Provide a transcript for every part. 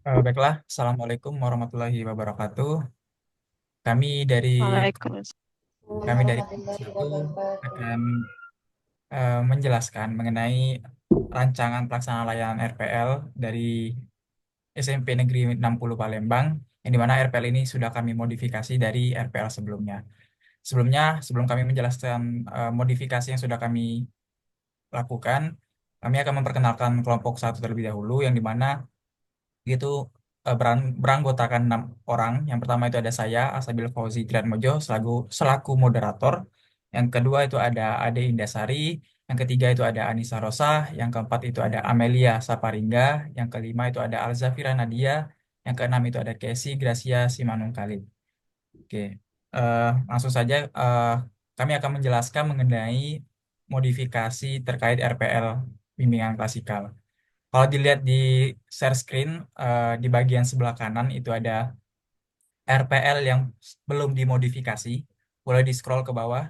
Baiklah, Assalamualaikum warahmatullahi wabarakatuh. Kami dari Waalaikumsalam kami dari Komisi warahmatullahi satu wabarakatuh. akan menjelaskan mengenai rancangan pelaksanaan layanan RPL dari SMP Negeri 60 Palembang, yang di mana RPL ini sudah kami modifikasi dari RPL sebelumnya. Sebelum kami menjelaskan modifikasi yang sudah kami lakukan, kami akan memperkenalkan kelompok satu terlebih dahulu, yang di mana itu beranggotakan 6 orang. Yang pertama itu ada saya, Asabil Fauzi Triatmojo, selaku moderator. Yang kedua itu ada Ade Indasari. Yang ketiga itu ada Anissa Rosa. Yang keempat itu ada Amelia Saparingga. Yang kelima itu ada Alzafira Nadia. Yang keenam itu ada Kesi Gracia Simanung Khalid. Oke, langsung saja kami akan menjelaskan mengenai modifikasi terkait RPL bimbingan klasikal. Kalau dilihat di share screen, di bagian sebelah kanan itu ada RPL yang belum dimodifikasi. Boleh di scroll ke bawah.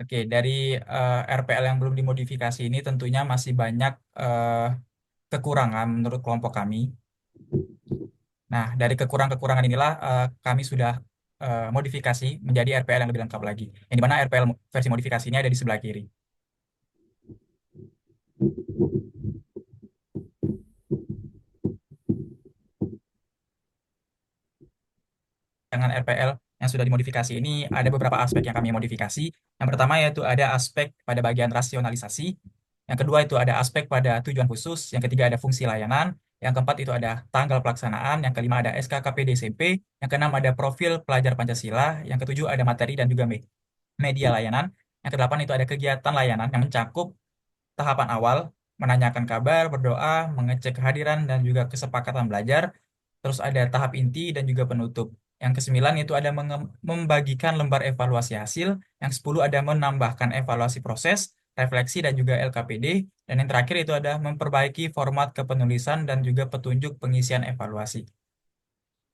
Oke, dari RPL yang belum dimodifikasi ini tentunya masih banyak kekurangan menurut kelompok kami. Nah, dari kekurangan-kekurangan inilah kami sudah modifikasi menjadi RPL yang lebih lengkap lagi. Yang dimana RPL versi modifikasinya ada di sebelah kiri. Dengan RPL yang sudah dimodifikasi ini ada beberapa aspek yang kami modifikasi. Yang pertama yaitu ada aspek pada bagian rasionalisasi. Yang kedua itu ada aspek pada tujuan khusus. Yang ketiga ada fungsi layanan. Yang keempat itu ada tanggal pelaksanaan. Yang kelima ada SKKPD SMP. Yang keenam ada profil pelajar Pancasila. Yang ketujuh ada materi dan juga media layanan. Yang kedelapan itu ada kegiatan layanan yang mencakup tahapan awal, menanyakan kabar, berdoa, mengecek kehadiran, dan juga kesepakatan belajar. Terus ada tahap inti dan juga penutup. Yang kesembilan itu ada membagikan lembar evaluasi hasil. Yang sepuluh ada menambahkan evaluasi proses, refleksi, dan juga LKPD. Dan yang terakhir itu ada memperbaiki format kepenulisan dan juga petunjuk pengisian evaluasi.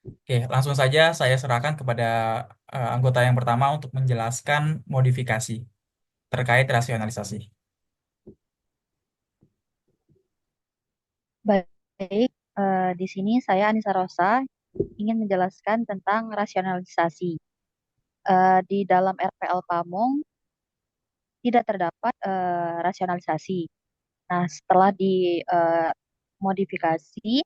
Oke, langsung saja saya serahkan kepada anggota yang pertama untuk menjelaskan modifikasi terkait rasionalisasi. Baik, di sini saya Anissa Rosa ingin menjelaskan tentang rasionalisasi. Di dalam RPL Pamong tidak terdapat rasionalisasi. Nah, setelah dimodifikasi,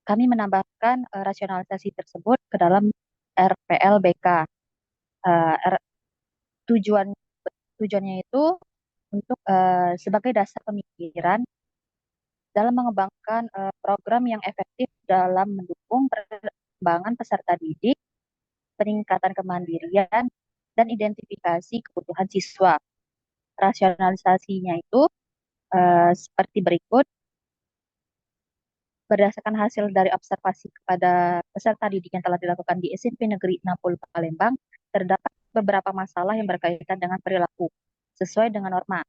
kami menambahkan rasionalisasi tersebut ke dalam RPLBK. Eh, R- tujuan tujuannya itu untuk sebagai dasar pemikiran dalam mengembangkan program yang efektif dalam mendukung perkembangan peserta didik, peningkatan kemandirian, dan identifikasi kebutuhan siswa. Rasionalisasinya itu seperti berikut. Berdasarkan hasil dari observasi kepada peserta didik yang telah dilakukan di SMP Negeri 60 Palembang, terdapat beberapa masalah yang berkaitan dengan perilaku sesuai dengan norma.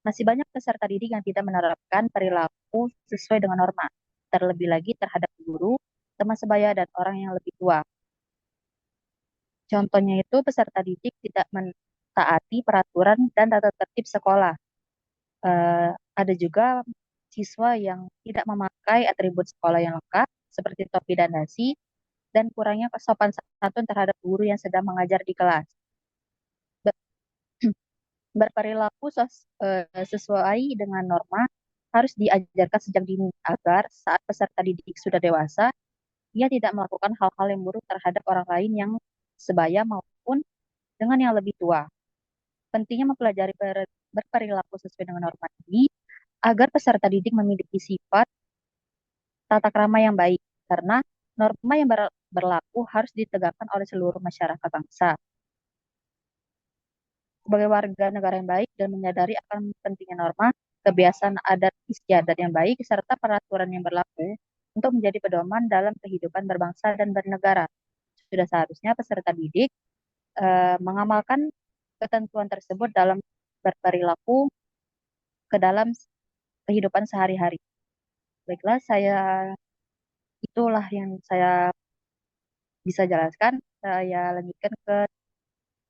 Masih banyak peserta didik yang tidak menerapkan perilaku sesuai dengan norma, terlebih lagi terhadap guru, teman sebaya, dan orang yang lebih tua. Contohnya itu peserta didik tidak mentaati peraturan dan tata tertib sekolah. Eh, ada juga siswa yang tidak memakai atribut sekolah yang lengkap, seperti topi dan dasi, dan kurangnya kesopan santun terhadap guru yang sedang mengajar di kelas. Be- Berperilaku sesuai dengan norma harus diajarkan sejak dini agar saat peserta didik sudah dewasa, ia tidak melakukan hal-hal yang buruk terhadap orang lain yang sebaya maupun dengan yang lebih tua. Pentingnya mempelajari berperilaku sesuai dengan norma ini agar peserta didik memiliki sifat tata krama yang baik, karena norma yang berlaku harus ditegakkan oleh seluruh masyarakat bangsa. Sebagai warga negara yang baik dan menyadari akan pentingnya norma, kebiasaan adat istiadat yang baik, serta peraturan yang berlaku untuk menjadi pedoman dalam kehidupan berbangsa dan bernegara. Sudah seharusnya peserta didik mengamalkan ketentuan tersebut dalam berperilaku ke dalam kehidupan sehari-hari. Baiklah, saya Itulah yang saya bisa jelaskan. Saya lanjutkan ke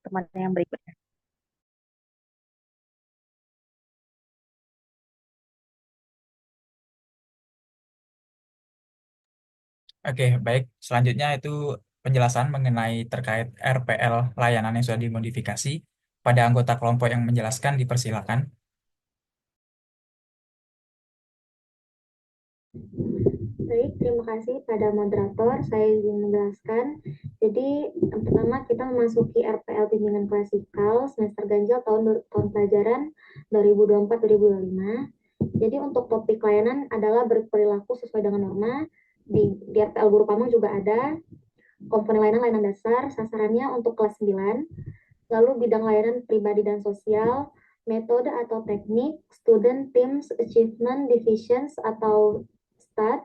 teman yang berikutnya. Oke, baik. Selanjutnya itu penjelasan mengenai terkait RPL layanan yang sudah dimodifikasi. Pada anggota kelompok yang menjelaskan dipersilakan. Baik, terima kasih pada moderator. Saya ingin menjelaskan. Jadi, yang pertama kita memasuki RPL bimbingan klasikal semester ganjil tahun pelajaran 2024-2025. Jadi untuk topik layanan adalah berperilaku sesuai dengan norma. Di RPL Guru Pamong juga ada komponen layanan dasar, sasarannya untuk kelas 9. Lalu bidang layanan pribadi dan sosial, metode atau teknik, student teams, achievement, divisions atau STAT,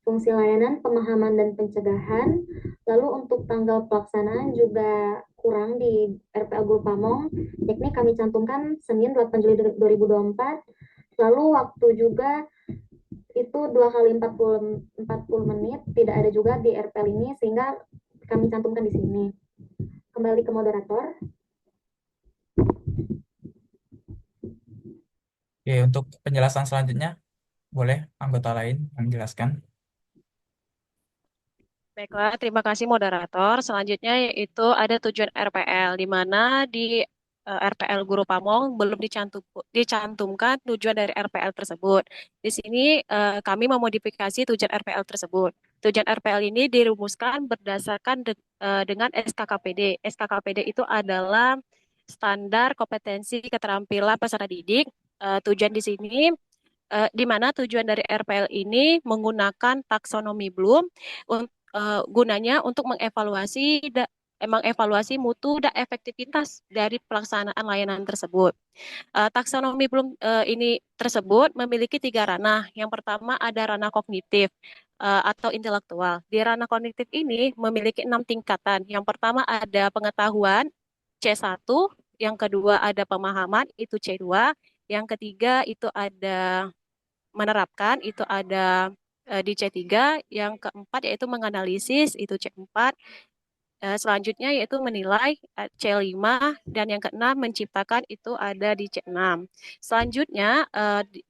fungsi layanan, pemahaman dan pencegahan. Lalu untuk tanggal pelaksanaan juga kurang di RPL Guru Pamong, yakni kami cantumkan Senin 8 Juli 2024. Lalu waktu juga itu 2 kali 40 menit, tidak ada juga di RPL ini sehingga kami cantumkan di sini. Kembali ke moderator. Oke, untuk penjelasan selanjutnya, boleh anggota lain yang menjelaskan. Baiklah, terima kasih moderator. Selanjutnya yaitu ada tujuan RPL, di mana di RPL Guru Pamong belum dicantumkan tujuan dari RPL tersebut. Di sini kami memodifikasi tujuan RPL tersebut. Tujuan RPL ini dirumuskan berdasarkan dengan SKKPD. SKKPD itu adalah standar kompetensi keterampilan peserta didik. Tujuan di sini di mana tujuan dari RPL ini menggunakan taksonomi Bloom gunanya untuk mengevaluasi mutu dan efektivitas dari pelaksanaan layanan tersebut. Taksonomi Bloom ini tersebut memiliki tiga ranah. Yang pertama ada ranah kognitif atau intelektual. Di ranah kognitif ini memiliki 6 tingkatan. Yang pertama ada pengetahuan C1, yang kedua ada pemahaman itu C2, yang ketiga itu ada menerapkan itu ada di C3, yang keempat yaitu menganalisis itu C4, selanjutnya yaitu menilai C5, dan yang keenam menciptakan itu ada di C6. Selanjutnya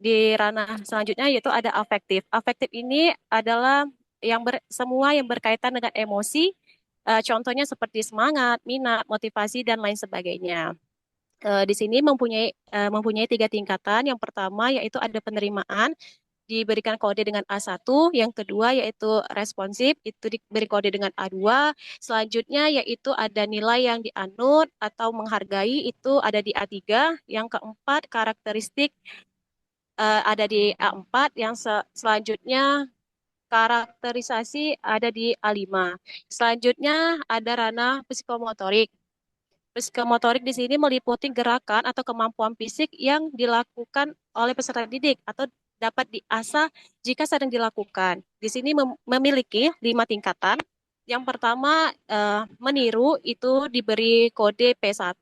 di ranah selanjutnya yaitu ada afektif. Afektif ini adalah semua yang berkaitan dengan emosi, contohnya seperti semangat, minat, motivasi dan lain sebagainya. Di sini mempunyai 3 tingkatan. Yang pertama yaitu ada penerimaan, diberikan kode dengan A1, yang kedua yaitu responsif, itu diberi kode dengan A2, selanjutnya yaitu ada nilai yang dianut atau menghargai, itu ada di A3, yang keempat karakteristik ada di A4, yang selanjutnya karakterisasi ada di A5. Selanjutnya ada ranah psikomotorik. Psikomotorik di sini meliputi gerakan atau kemampuan fisik yang dilakukan oleh peserta didik atau dapat diasah jika sering dilakukan. Di sini memiliki 5 tingkatan. Yang pertama meniru itu diberi kode P1,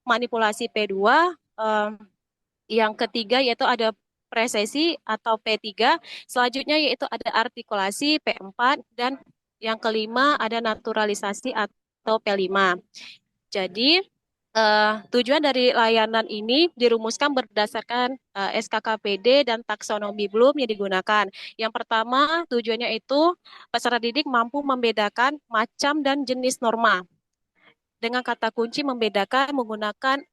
manipulasi P2, yang ketiga yaitu ada presesi atau P3, selanjutnya yaitu ada artikulasi P4, dan yang kelima ada naturalisasi atau P5. Jadi, tujuan dari layanan ini dirumuskan berdasarkan SKKPD dan taksonomi Bloom yang digunakan. Yang pertama, tujuannya itu peserta didik mampu membedakan macam dan jenis norma. Dengan kata kunci membedakan menggunakan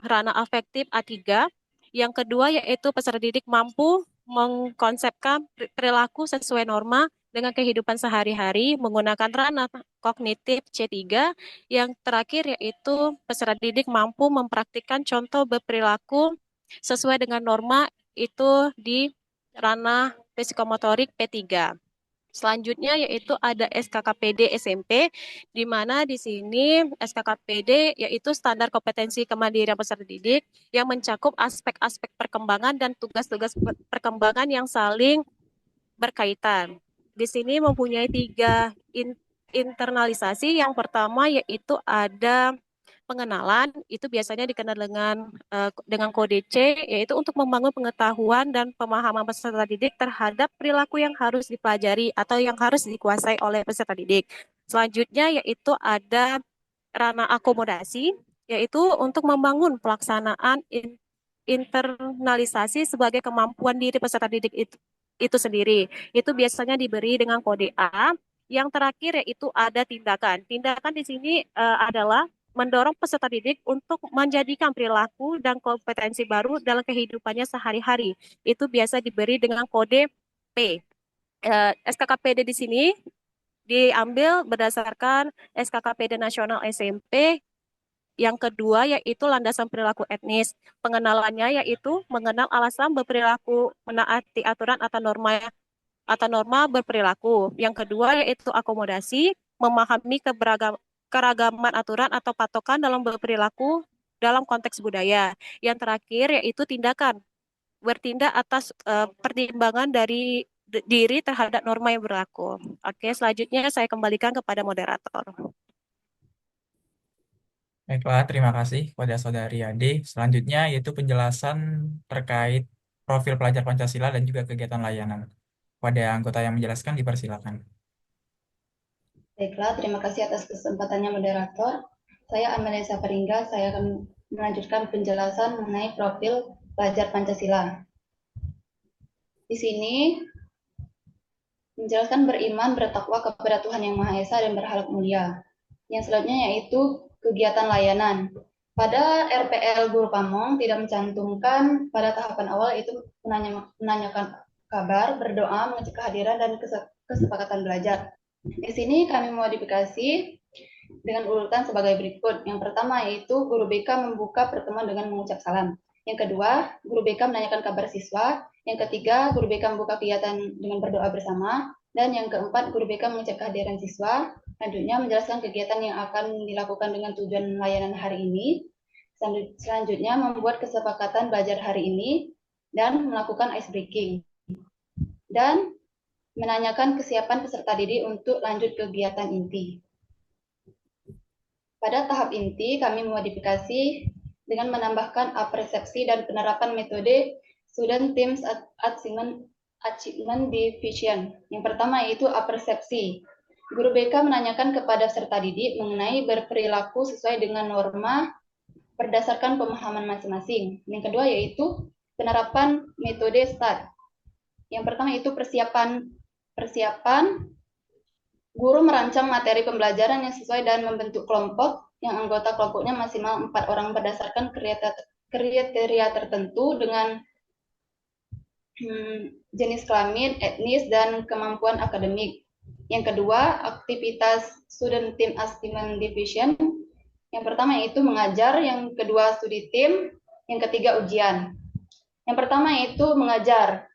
ranah afektif A3. Yang kedua yaitu peserta didik mampu mengkonsepkan perilaku sesuai norma dengan kehidupan sehari-hari menggunakan ranah kognitif C3. Yang terakhir yaitu peserta didik mampu mempraktikkan contoh berperilaku sesuai dengan norma itu di ranah psikomotorik P3. Selanjutnya yaitu ada SKKPD SMP, di mana di sini SKKPD yaitu standar kompetensi kemandirian peserta didik yang mencakup aspek-aspek perkembangan dan tugas-tugas perkembangan yang saling berkaitan. Di sini mempunyai 3 internalisasi. Yang pertama yaitu ada Pengenalan itu biasanya dikenal dengan kode C, yaitu untuk membangun pengetahuan dan pemahaman peserta didik terhadap perilaku yang harus dipelajari atau yang harus dikuasai oleh peserta didik. Selanjutnya yaitu ada ranah akomodasi, yaitu untuk membangun pelaksanaan internalisasi sebagai kemampuan diri peserta didik itu sendiri. Itu biasanya diberi dengan kode A. Yang terakhir yaitu ada tindakan. Tindakan di sini adalah mendorong peserta didik untuk menjadikan perilaku dan kompetensi baru dalam kehidupannya sehari-hari. Itu biasa diberi dengan kode P. SKKPD di sini diambil berdasarkan SKKPD Nasional SMP. Yang kedua yaitu landasan perilaku etnis. Pengenalannya yaitu mengenal alasan berperilaku menaati aturan atau norma berperilaku. Yang kedua yaitu akomodasi, memahami keragaman aturan atau patokan dalam berperilaku dalam konteks budaya. Yang terakhir yaitu tindakan, bertindak atas pertimbangan dari diri terhadap norma yang berlaku. Oke, selanjutnya saya kembalikan kepada moderator. Baiklah, terima kasih kepada Saudari Ade. Selanjutnya yaitu penjelasan terkait profil pelajar Pancasila dan juga kegiatan layanan. Pada anggota yang menjelaskan dipersilakan. Baiklah, terima kasih atas kesempatannya moderator. Saya Amelia Safaringga, saya akan melanjutkan penjelasan mengenai profil pelajar Pancasila. Di sini menjelaskan beriman, bertakwa kepada Tuhan Yang Maha Esa dan berhalap mulia. Yang selanjutnya yaitu kegiatan layanan. Pada RPL Guru Pamong tidak mencantumkan pada tahapan awal itu menanyakan kabar, berdoa, mengecek kehadiran dan kesepakatan belajar. Di sini kami modifikasi dengan urutan sebagai berikut. Yang pertama yaitu guru BK membuka pertemuan dengan mengucap salam. Yang kedua, guru BK menanyakan kabar siswa. Yang ketiga, guru BK membuka kegiatan dengan berdoa bersama. Dan yang keempat, guru BK mengecek kehadiran siswa. Selanjutnya menjelaskan kegiatan yang akan dilakukan dengan tujuan layanan hari ini. Selanjutnya membuat kesepakatan belajar hari ini dan melakukan ice breaking. Dan menanyakan kesiapan peserta didik untuk lanjut kegiatan inti. Pada tahap inti, kami memodifikasi dengan menambahkan apresepsi dan penerapan metode Student Teams Achievement Division. Yang pertama yaitu apresepsi. Guru BK menanyakan kepada peserta didik mengenai berperilaku sesuai dengan norma berdasarkan pemahaman masing-masing. Yang kedua yaitu penerapan metode STAR. Yang pertama yaitu persiapan guru merancang materi pembelajaran yang sesuai dan membentuk kelompok yang anggota kelompoknya maksimal 4 orang berdasarkan kriteria tertentu dengan jenis kelamin, etnis, dan kemampuan akademik. Yang kedua, aktivitas Student Team Achievement Division. Yang pertama yaitu mengajar, yang kedua studi tim, yang ketiga ujian. Yang pertama yaitu mengajar.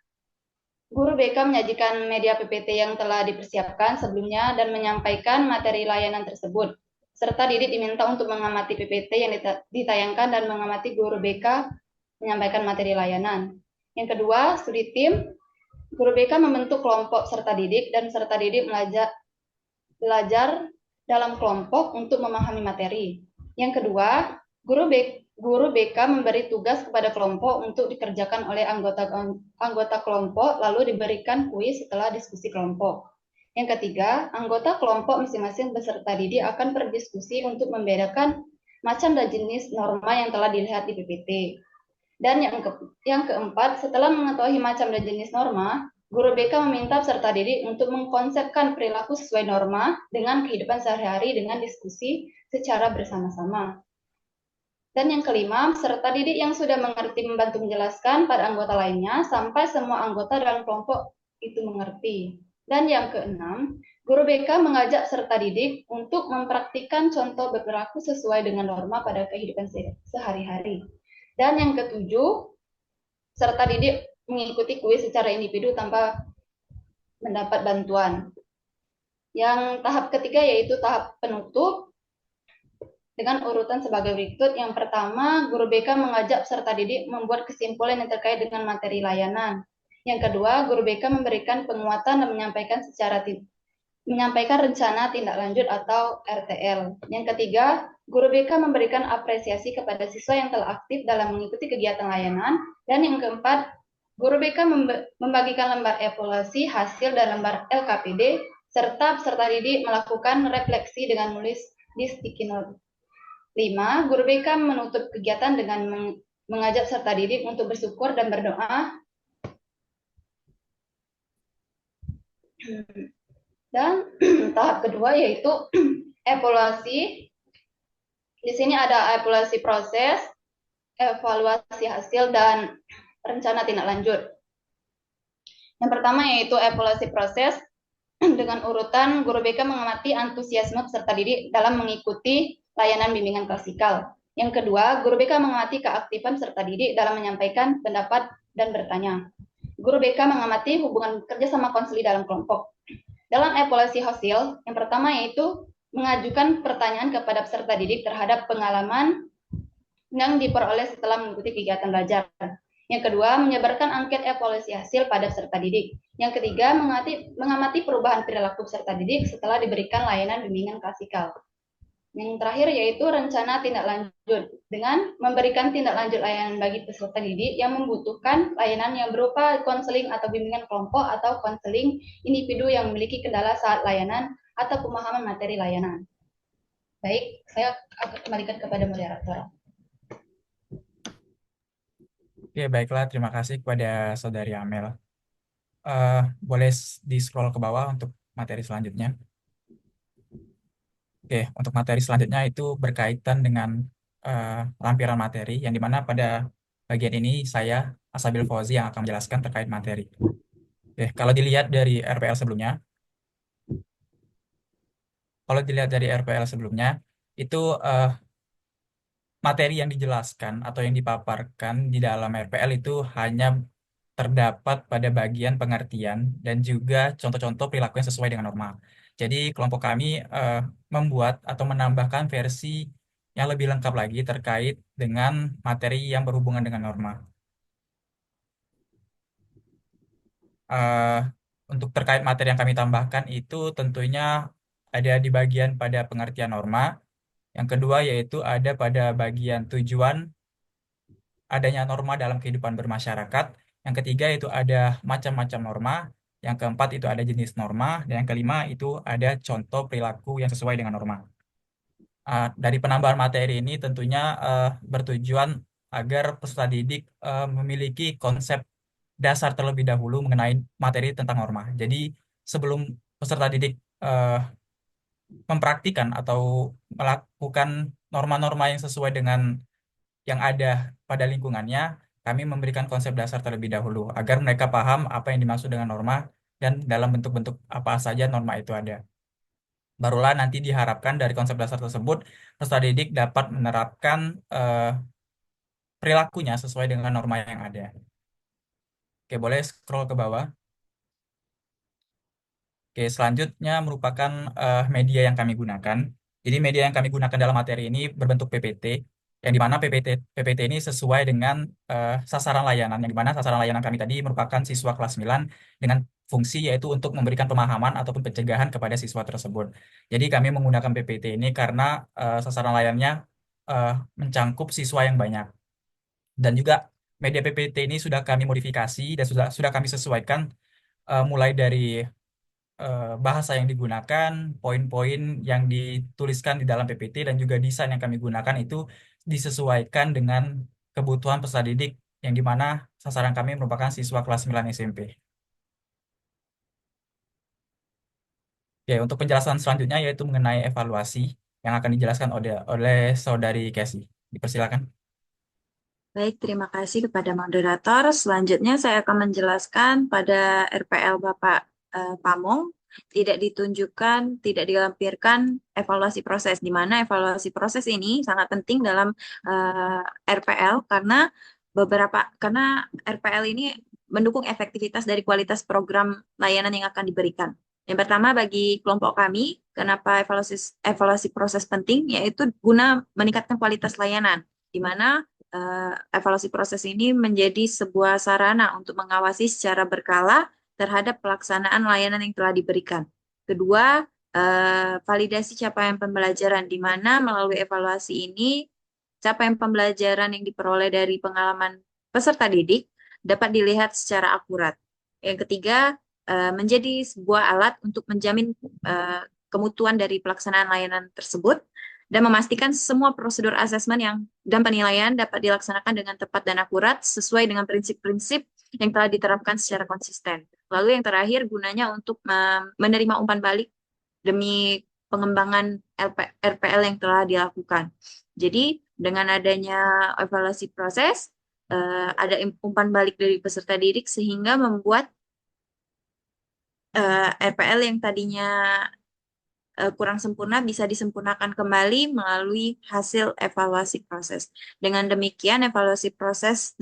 Guru BK menyajikan media PPT yang telah dipersiapkan sebelumnya dan menyampaikan materi layanan tersebut. Serta didik diminta untuk mengamati PPT yang ditayangkan dan mengamati guru BK menyampaikan materi layanan. Yang kedua, studi tim. Guru BK membentuk kelompok serta didik dan serta didik belajar dalam kelompok untuk memahami materi. Yang kedua, guru BK memberi tugas kepada kelompok untuk dikerjakan oleh anggota kelompok, lalu diberikan kuis setelah diskusi kelompok. Yang ketiga, anggota kelompok masing-masing beserta didik akan berdiskusi untuk membedakan macam dan jenis norma yang telah dilihat di PPT. Dan yang keempat, setelah mengetahui macam dan jenis norma, guru BK meminta peserta didik untuk mengkonsepkan perilaku sesuai norma dengan kehidupan sehari-hari dengan diskusi secara bersama-sama. Dan yang kelima, peserta didik yang sudah mengerti membantu menjelaskan pada anggota lainnya sampai semua anggota dalam kelompok itu mengerti. Dan yang keenam, guru BK mengajak peserta didik untuk mempraktikkan contoh berperilaku sesuai dengan norma pada kehidupan sehari-hari. Dan yang ketujuh, peserta didik mengikuti kuis secara individu tanpa mendapat bantuan. Yang tahap ketiga yaitu tahap penutup dengan urutan sebagai berikut. Yang pertama, guru BK mengajak peserta didik membuat kesimpulan yang terkait dengan materi layanan. Yang kedua, guru BK memberikan penguatan dan menyampaikan secara menyampaikan rencana tindak lanjut atau RTL. Yang ketiga, guru BK memberikan apresiasi kepada siswa yang telah aktif dalam mengikuti kegiatan layanan. Dan yang keempat, guru BK membagikan lembar evaluasi hasil dan lembar LKPD, serta peserta didik melakukan refleksi dengan menulis di sticky note. 5. Guru BK menutup kegiatan dengan mengajak peserta didik untuk bersyukur dan berdoa. Dan tahap kedua yaitu evaluasi. Di sini ada evaluasi proses, evaluasi hasil, dan rencana tindak lanjut. Yang pertama yaitu evaluasi proses. Dengan urutan, guru BK mengamati antusiasme peserta didik dalam mengikuti layanan bimbingan klasikal. Yang kedua, guru BK mengamati keaktifan peserta didik dalam menyampaikan pendapat dan bertanya. Guru BK mengamati hubungan kerja sama konseli dalam kelompok. Dalam evaluasi hasil, yang pertama yaitu mengajukan pertanyaan kepada peserta didik terhadap pengalaman yang diperoleh setelah mengikuti kegiatan belajar. Yang kedua, menyebarkan angket evaluasi hasil pada peserta didik. Yang ketiga, mengamati perubahan perilaku peserta didik setelah diberikan layanan bimbingan klasikal. Yang terakhir yaitu rencana tindak lanjut, dengan memberikan tindak lanjut layanan bagi peserta didik yang membutuhkan layanan yang berupa konseling atau bimbingan kelompok atau konseling individu yang memiliki kendala saat layanan atau pemahaman materi layanan. Baik, saya akan kembalikan kepada moderator. Oke, baiklah. Terima kasih kepada Saudari Amel. Boleh di-scroll ke bawah untuk materi selanjutnya. Oke, untuk materi selanjutnya itu berkaitan dengan lampiran materi, yang dimana pada bagian ini saya, Asabil Fauzi, yang akan menjelaskan terkait materi. Oke, kalau dilihat dari RPL sebelumnya, itu materi yang dijelaskan atau yang dipaparkan di dalam RPL itu hanya terdapat pada bagian pengertian dan juga contoh-contoh perilaku yang sesuai dengan norma. Jadi kelompok kami membuat atau menambahkan versi yang lebih lengkap lagi terkait dengan materi yang berhubungan dengan norma. Eh, untuk terkait materi yang kami tambahkan itu tentunya ada di bagian pada pengertian norma. Yang kedua yaitu ada pada bagian tujuan adanya norma dalam kehidupan bermasyarakat. Yang ketiga itu ada macam-macam norma. Yang keempat itu ada jenis norma. Dan yang kelima itu ada contoh perilaku yang sesuai dengan norma. Dari penambahan materi ini tentunya bertujuan agar peserta didik memiliki konsep dasar terlebih dahulu mengenai materi tentang norma. Jadi sebelum peserta didik mempraktikkan atau melakukan norma-norma yang sesuai dengan yang ada pada lingkungannya, kami memberikan konsep dasar terlebih dahulu agar mereka paham apa yang dimaksud dengan norma dan dalam bentuk-bentuk apa saja norma itu ada. Barulah nanti diharapkan dari konsep dasar tersebut, peserta didik dapat menerapkan perilakunya sesuai dengan norma yang ada. Oke, boleh scroll ke bawah. Oke, selanjutnya merupakan media yang kami gunakan. Jadi media yang kami gunakan dalam materi ini berbentuk PPT, yang dimana PPT ini sesuai dengan sasaran layanan, yang dimana sasaran layanan kami tadi merupakan siswa kelas 9 dengan fungsi yaitu untuk memberikan pemahaman ataupun pencegahan kepada siswa tersebut. Jadi kami menggunakan PPT ini karena sasaran layanannya mencangkup siswa yang banyak. Dan juga media PPT ini sudah kami modifikasi dan sudah kami sesuaikan mulai dari bahasa yang digunakan, poin-poin yang dituliskan di dalam PPT, dan juga desain yang kami gunakan itu disesuaikan dengan kebutuhan peserta didik, yang dimana sasaran kami merupakan siswa kelas 9 SMP. Oke, untuk penjelasan selanjutnya yaitu mengenai evaluasi yang akan dijelaskan oleh Saudari Casey. Dipersilakan. Baik, terima kasih kepada moderator. Selanjutnya saya akan menjelaskan pada RPL Bapak Pamong, tidak ditunjukkan, tidak dilampirkan evaluasi proses, di mana evaluasi proses ini sangat penting dalam RPL karena RPL ini mendukung efektivitas dari kualitas program layanan yang akan diberikan. Yang pertama bagi kelompok kami, kenapa evaluasi proses penting, yaitu guna meningkatkan kualitas layanan, di mana evaluasi proses ini menjadi sebuah sarana untuk mengawasi secara berkala terhadap pelaksanaan layanan yang telah diberikan. Kedua, validasi capaian pembelajaran, di mana melalui evaluasi ini, capaian pembelajaran yang diperoleh dari pengalaman peserta didik dapat dilihat secara akurat. Yang ketiga, menjadi sebuah alat untuk menjamin kemutuan dari pelaksanaan layanan tersebut dan memastikan semua prosedur asesmen dan penilaian dapat dilaksanakan dengan tepat dan akurat sesuai dengan prinsip-prinsip yang telah diterapkan secara konsisten. Lalu yang terakhir, gunanya untuk menerima umpan balik demi pengembangan RPL yang telah dilakukan. Jadi dengan adanya evaluasi proses, ada umpan balik dari peserta didik sehingga membuat RPL yang tadinya kurang sempurna bisa disempurnakan kembali melalui hasil evaluasi proses. Dengan demikian, evaluasi proses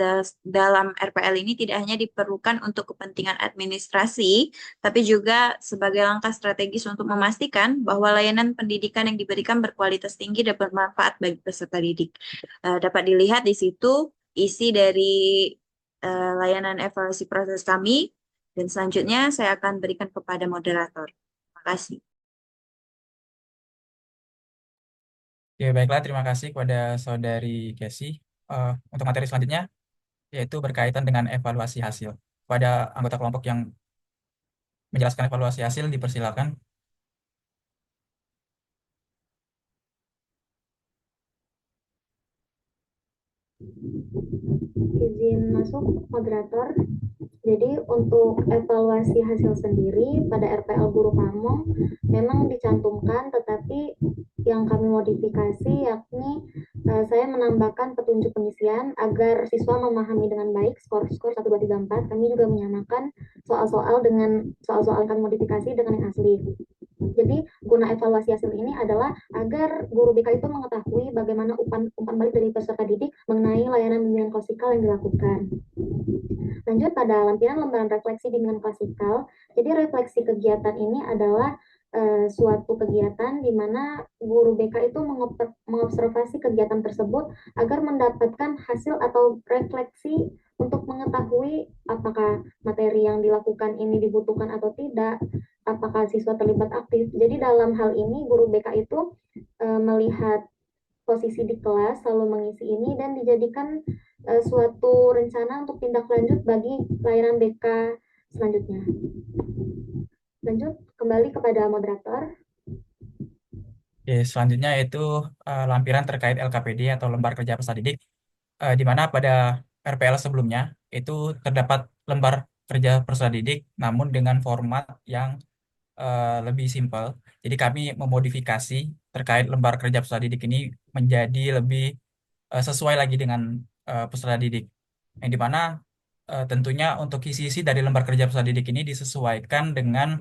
dalam RPL ini tidak hanya diperlukan untuk kepentingan administrasi, tapi juga sebagai langkah strategis untuk memastikan bahwa layanan pendidikan yang diberikan berkualitas tinggi dan bermanfaat bagi peserta didik. Dapat dilihat di situ isi dari layanan evaluasi proses kami, dan selanjutnya saya akan berikan kepada moderator. Terima kasih. Oke, baiklah, terima kasih kepada Saudari Casey. Untuk materi selanjutnya, yaitu berkaitan dengan evaluasi hasil. Pada anggota kelompok yang menjelaskan evaluasi hasil, dipersilakan. Izin masuk, moderator. Jadi untuk evaluasi hasil sendiri pada RPL Guru Pamong memang dicantumkan, tetapi yang kami modifikasi yakni saya menambahkan petunjuk pengisian agar siswa memahami dengan baik skor-skor 1, 2, 3, 4. Kami juga menyamakan soal-soal dengan soal-soal yang kami modifikasi dengan yang asli. Jadi guna evaluasi hasil ini adalah agar guru BK itu mengetahui bagaimana umpan balik dari peserta didik mengenai layanan bimbingan klasikal yang dilakukan. Lanjut pada lampiran lembaran refleksi bimbingan klasikal. Jadi refleksi kegiatan ini adalah suatu kegiatan di mana guru BK itu mengobservasi kegiatan tersebut agar mendapatkan hasil atau refleksi untuk mengetahui apakah materi yang dilakukan ini dibutuhkan atau tidak, apakah siswa terlibat aktif. Jadi dalam hal ini guru BK itu melihat posisi di kelas, lalu mengisi ini dan dijadikan suatu rencana untuk tindak lanjut bagi layanan BK selanjutnya. Lanjut kembali kepada moderator. Oke, selanjutnya yaitu lampiran terkait LKPD atau lembar kerja peserta didik, di mana pada RPL sebelumnya itu terdapat lembar kerja peserta didik, namun dengan format yang lebih simpel. Jadi kami memodifikasi terkait lembar kerja peserta didik ini menjadi lebih sesuai lagi dengan peserta didik, yang dimana tentunya untuk isi-isi dari lembar kerja peserta didik ini disesuaikan dengan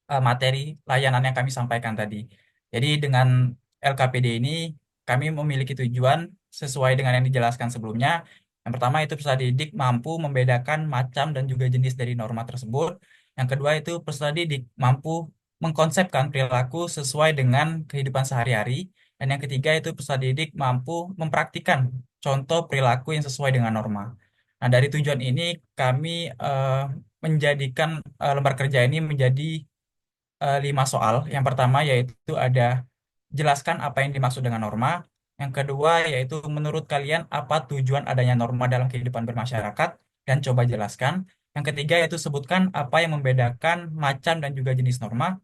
materi layanan yang kami sampaikan tadi. Jadi dengan LKPD ini kami memiliki tujuan sesuai dengan yang dijelaskan sebelumnya. Yang pertama itu peserta didik mampu membedakan macam dan juga jenis dari norma tersebut. Yang kedua itu peserta didik mampu mengkonsepkan perilaku sesuai dengan kehidupan sehari-hari. Dan yang ketiga itu peserta didik mampu mempraktikkan contoh perilaku yang sesuai dengan norma. Nah, dari tujuan ini kami menjadikan lembar kerja ini menjadi 5 soal. Yang pertama yaitu ada jelaskan apa yang dimaksud dengan norma. Yang kedua yaitu menurut kalian apa tujuan adanya norma dalam kehidupan bermasyarakat dan coba jelaskan. Yang ketiga yaitu sebutkan apa yang membedakan macam dan juga jenis norma.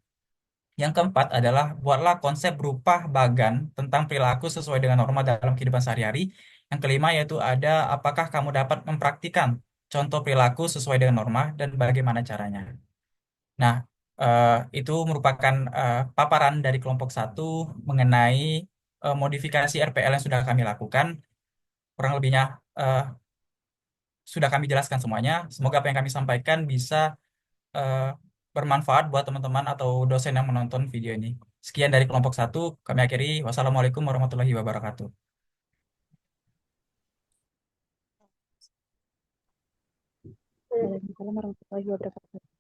Yang keempat adalah buatlah konsep berupa bagan tentang perilaku sesuai dengan norma dalam kehidupan sehari-hari. Yang kelima yaitu ada apakah kamu dapat mempraktikkan contoh perilaku sesuai dengan norma dan bagaimana caranya. Nah, itu merupakan paparan dari kelompok 1 mengenai modifikasi RPL yang sudah kami lakukan. Kurang lebihnya eh, sudah kami jelaskan semuanya. Semoga apa yang kami sampaikan bisa eh, bermanfaat buat teman-teman atau dosen yang menonton video ini. Sekian dari kelompok 1, kami akhiri. Wassalamualaikum warahmatullahi wabarakatuh. Waalaikumsalam warahmatullahi wabarakatuh.